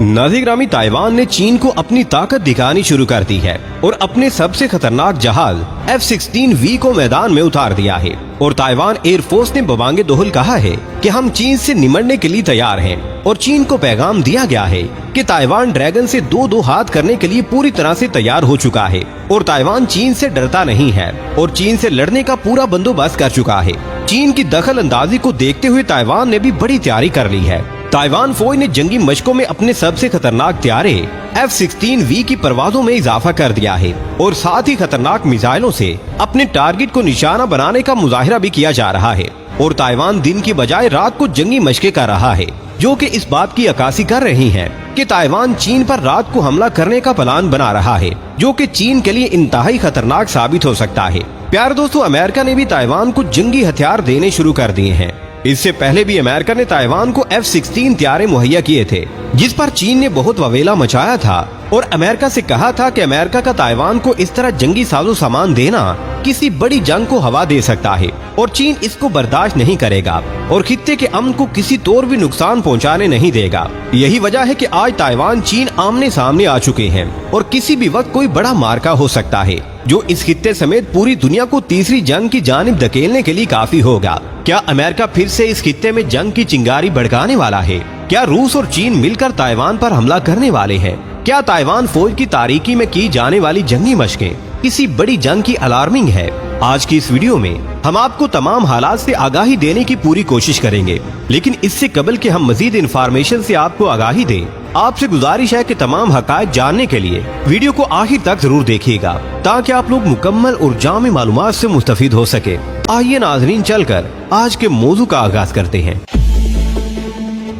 नाज़िर-ग्रामी Taiwan ने चीन को अपनी ताकत दिखानी शुरू कर दी है और अपने सबसे खतरनाक जहाज F-16V को मैदान में उतार दिया है। और ताइवान एयरफोर्स ने बवांगे दोहल कहा है कि हम चीन से निमटने के लिए तैयार हैं और चीन को पैगाम दिया गया है कि ताइवान ड्रैगन से दो हाथ करने के लिए पूरी तरह से तैयार हो चुका है और ताइवान चीन से डरता नहीं है और चीन से लड़ने का पूरा बंदोबस्त कर चुका है। चीन की दखल अंदाजी को देखते हुए ताइवान ने भी बड़ी तैयारी कर ली है। ताइवान फौज ने जंगी मशकों में अपने सबसे खतरनाक त्यारे F-16V की परवाजों में इजाफा कर दिया है और साथ ही खतरनाक मिसाइलों से अपने टारगेट को निशाना बनाने का मुजाहिरा भी किया जा रहा है। और ताइवान दिन की बजाय रात को जंगी मशकें कर रहा है, जो कि इस बात की अक्कासी कर रही है कि ताइवान चीन पर रात को हमला करने का प्लान बना रहा है, जो कि चीन के लिए इंतहाई खतरनाक साबित हो सकता है। प्यारे दोस्तों, अमेरिका ने भी ताइवान को जंगी हथियार देने शुरू कर दिए हैं। इससे पहले भी अमेरिका ने ताइवान को F-16 त्यारे मुहैया किए थे, जिस पर चीन ने बहुत ववेला मचाया था और अमेरिका से कहा था कि अमेरिका का ताइवान को इस तरह जंगी साजो सामान देना किसी बड़ी जंग को हवा दे सकता है और चीन इसको बर्दाश्त नहीं करेगा और खित्ते के अमन को किसी तौर भी नुकसान पहुंचाने नहीं देगा। यही वजह है कि आज ताइवान चीन आमने सामने आ चुके हैं और किसी भी वक्त कोई बड़ा मार्का हो सकता है, जो इस खित्ते समेत पूरी दुनिया को तीसरी जंग की जानिब धकेलने के लिए काफी होगा। क्या अमेरिका फिर से इस खित्ते में जंग की चिंगारी भड़काने वाला है? क्या रूस और चीन मिलकर ताइवान पर हमला करने वाले हैं? क्या ताइवान फौज की तारीकी में की जाने वाली जंगी मशकें किसी बड़ी जंग की अलार्मिंग है? आज की इस वीडियो में हम आपको तमाम हालात से आगाही देने की पूरी कोशिश करेंगे, लेकिन इससे कबल कि हम मजीद इंफॉर्मेशन से आपको आगाही दें, आपसे गुजारिश है कि तमाम हकायत जानने के लिए वीडियो को आखिर तक जरूर देखिएगा, ताकि आप लोग मुकम्मल और जामी मालूमात से मुस्तफीद हो सके। आइए नाज़रीन, चलकर आज के मौजू का आगाज करते हैं।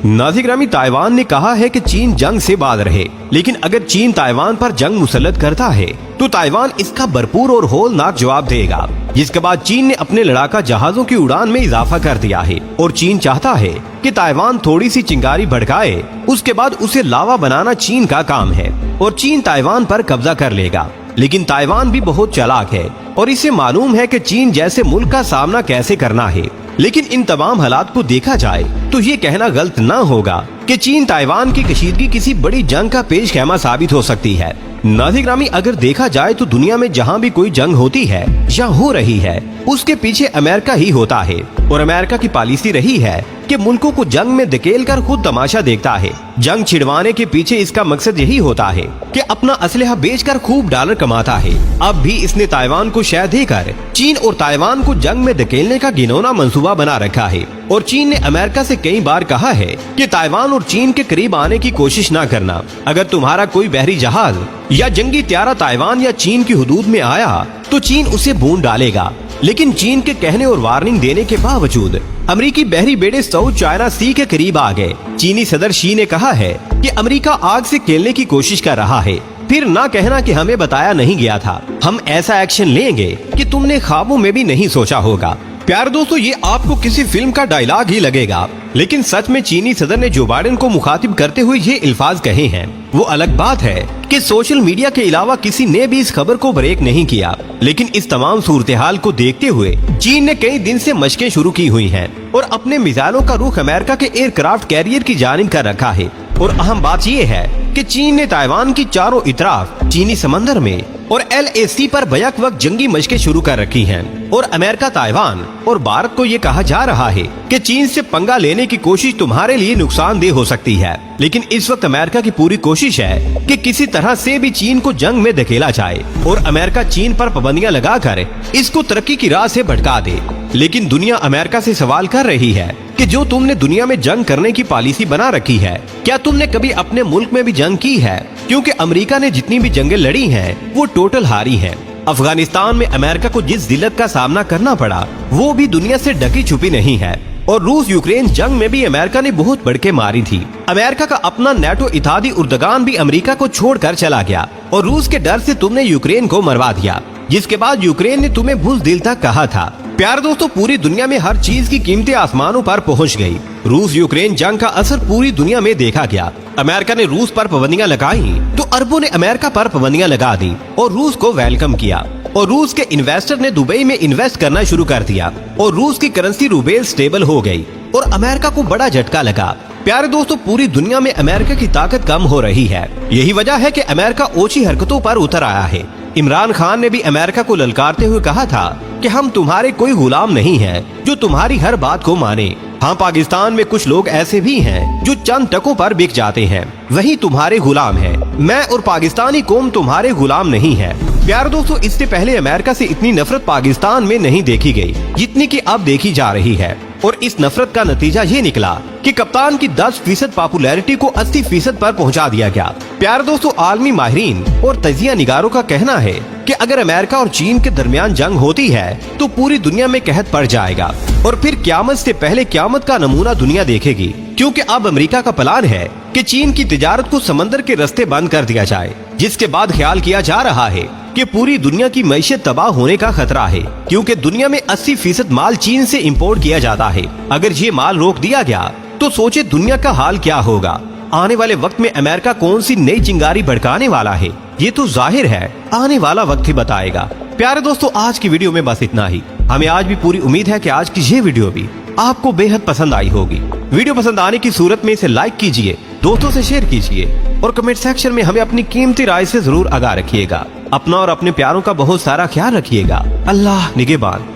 नाज़िर-ग्रामी ताइवान ने कहा है कि चीन जंग से बाज रहे, लेकिन अगर चीन ताइवान पर जंग मुसल्लत करता है तो ताइवान इसका भरपूर और होलनाक जवाब देगा। जिसके बाद चीन ने अपने लड़ाका जहाजों की उड़ान में इजाफा कर दिया है और चीन चाहता है कि ताइवान थोड़ी सी चिंगारी भड़काए, उसके बाद उसे लावा बनाना चीन का काम है और चीन ताइवान पर कब्जा कर लेगा। लेकिन ताइवान भी बहुत चालाक है और इसे मालूम है कि चीन जैसे मुल्क का सामना कैसे करना है। लेकिन इन तमाम हालात को देखा जाए तो ये कहना गलत न होगा कि चीन ताइवान की कशीदगी किसी बड़ी जंग का पेश खेमा साबित हो सकती है। नाज़िर-ग्रामी, अगर देखा जाए तो दुनिया में जहाँ भी कोई जंग होती है या हो रही है, उसके पीछे अमेरिका ही होता है और अमेरिका की पॉलिसी रही है कि मुल्कों को जंग में धकेलकर खुद तमाशा देखता है। जंग छिड़वाने के पीछे इसका मकसद यही होता है कि अपना असलहा बेचकर खूब डॉलर कमाता है। अब भी इसने ताइवान को शह देकर चीन और ताइवान को जंग में धकेलने का घिनौना मंसूबा बना रखा है और चीन ने अमेरिका से कई बार कहा है कि ताइवान और चीन के करीब आने की कोशिश न करना। अगर तुम्हारा कोई बहरी जहाज या जंगी त्यारा ताइवान या चीन की हुदूद में आया तो चीन उसे भून डालेगा। लेकिन चीन के कहने और वार्निंग देने के बावजूद अमेरिकी बहरी बेड़े साउथ चाइना सी के करीब आ गए। चीनी सदर शी ने कहा है कि अमेरिका आग से खेलने की कोशिश कर रहा है, फिर ना कहना कि हमें बताया नहीं गया था। हम ऐसा एक्शन लेंगे कि तुमने ख्वाबों में भी नहीं सोचा होगा। प्यारे दोस्तों, ये आपको किसी फिल्म का डायलॉग ही लगेगा, लेकिन सच में चीनी सदर ने जो बाइडेन को मुखातिब करते हुए ये अल्फाज कहे हैं। वो अलग बात है कि सोशल मीडिया के अलावा किसी ने भी इस खबर को ब्रेक नहीं किया, लेकिन इस तमाम सूरत हाल को देखते हुए चीन ने कई दिन से मशकें शुरू की हुई हैं और अपने मिसाइलों का रुख अमेरिका के एयरक्राफ्ट कैरियर की जानिब कर रखा है। और अहम बात यह है कि चीन ने ताइवान की चारों इतराफ चीनी समंदर में और LAC पर बैक वक्त जंगी मशकें शुरू कर रखी हैं और अमेरिका, ताइवान और भारत को ये कहा जा रहा है कि चीन से पंगा लेने की कोशिश तुम्हारे लिए नुकसानदेह हो सकती है। लेकिन इस वक्त अमेरिका की पूरी कोशिश है कि किसी तरह से भी चीन को जंग में धकेला जाए और अमेरिका चीन पर पाबंदियां लगाकर इसको तरक्की की राह से भटका दे। लेकिन दुनिया अमेरिका से सवाल कर रही है कि जो तुमने दुनिया में जंग करने की पॉलिसी बना रखी है, क्या तुमने कभी अपने मुल्क में भी जंग की है? क्योंकि अमेरिका ने जितनी भी जंगें लड़ी हैं वो टोटल हारी हैं। अफगानिस्तान में अमेरिका को जिस जिल्लत का सामना करना पड़ा वो भी दुनिया से ढकी छुपी नहीं है। और रूस यूक्रेन जंग में भी अमेरिका ने बहुत बढ़के मारी थी। अमेरिका का अपना नेटो इत्तेहादी उर्दगान भी अमेरिका को छोड़कर चला गया और रूस के डर से तुमने यूक्रेन को मरवा दिया, जिसके बाद यूक्रेन ने तुम्हें बुज़दिल तक कहा था। प्यारे दोस्तों, पूरी दुनिया में हर चीज की कीमतें आसमानों पर पहुंच गई। रूस यूक्रेन जंग का असर पूरी दुनिया में देखा गया। अमेरिका ने रूस पर पाबंदियां लगाई तो अरबों ने अमेरिका पर पाबंदियां लगा दी और रूस को वेलकम किया। और रूस के इन्वेस्टर ने दुबई में इन्वेस्ट करना शुरू कर दिया और रूस की करेंसी रूबेल स्टेबल हो गई और अमेरिका को बड़ा झटका लगा। प्यारे दोस्तों, पूरी दुनिया में अमेरिका की ताकत कम हो रही है। यही वजह है कि अमेरिका ओछी हरकतों पर उतर आया है। इमरान खान ने भी अमेरिका को ललकारते हुए कहा था कि हम तुम्हारे कोई गुलाम नहीं हैं जो तुम्हारी हर बात को माने। हाँ, पाकिस्तान में कुछ लोग ऐसे भी हैं जो चंद टकों पर बिक जाते हैं, वही तुम्हारे गुलाम हैं। मैं और पाकिस्तानी कौम तुम्हारे गुलाम नहीं है। प्यारे दोस्तों, इससे पहले अमेरिका से इतनी नफरत पाकिस्तान में नहीं देखी गई जितनी कि अब देखी जा रही है, और इस नफरत का नतीजा ये निकला कि कप्तान की 10% पॉपुलैरिटी को 80% पर पहुंचा दिया गया। प्यारे दोस्तों, आलमी माहिरीन और तजिया निगारों का कहना है कि अगर अमेरिका और चीन के दरमियान जंग होती है तो पूरी दुनिया में कहत पड़ जाएगा, और फिर क्यामत से पहले क्यामत का नमूना दुनिया देखेगी, क्योंकि अब अमेरिका का प्लान है कि चीन की तिजारत को समंदर के रास्ते बंद कर दिया जाए, जिसके बाद ख्याल किया जा रहा है कि पूरी दुनिया की मईशत तबाह होने का खतरा है, क्योंकि दुनिया में 80% माल चीन से इंपोर्ट किया जाता है। अगर ये माल रोक दिया गया तो सोचे दुनिया का हाल क्या होगा। आने वाले वक्त में अमेरिका कौन सी नई चिंगारी भड़काने वाला है, ये तो जाहिर है आने वाला वक्त ही बताएगा। प्यारे दोस्तों, आज की वीडियो में बस इतना ही। हमें आज भी पूरी उम्मीद है कि आज की ये वीडियो भी आपको बेहद पसंद आई होगी। वीडियो पसंद आने की सूरत में इसे लाइक कीजिए, दोस्तों से शेयर कीजिए, और कमेंट सेक्शन में हमें अपनी कीमती राय से जरूर आगाह रखिएगा। अपना और अपने प्यारों का बहुत सारा ख्याल रखिएगा। अल्लाह निगहबान।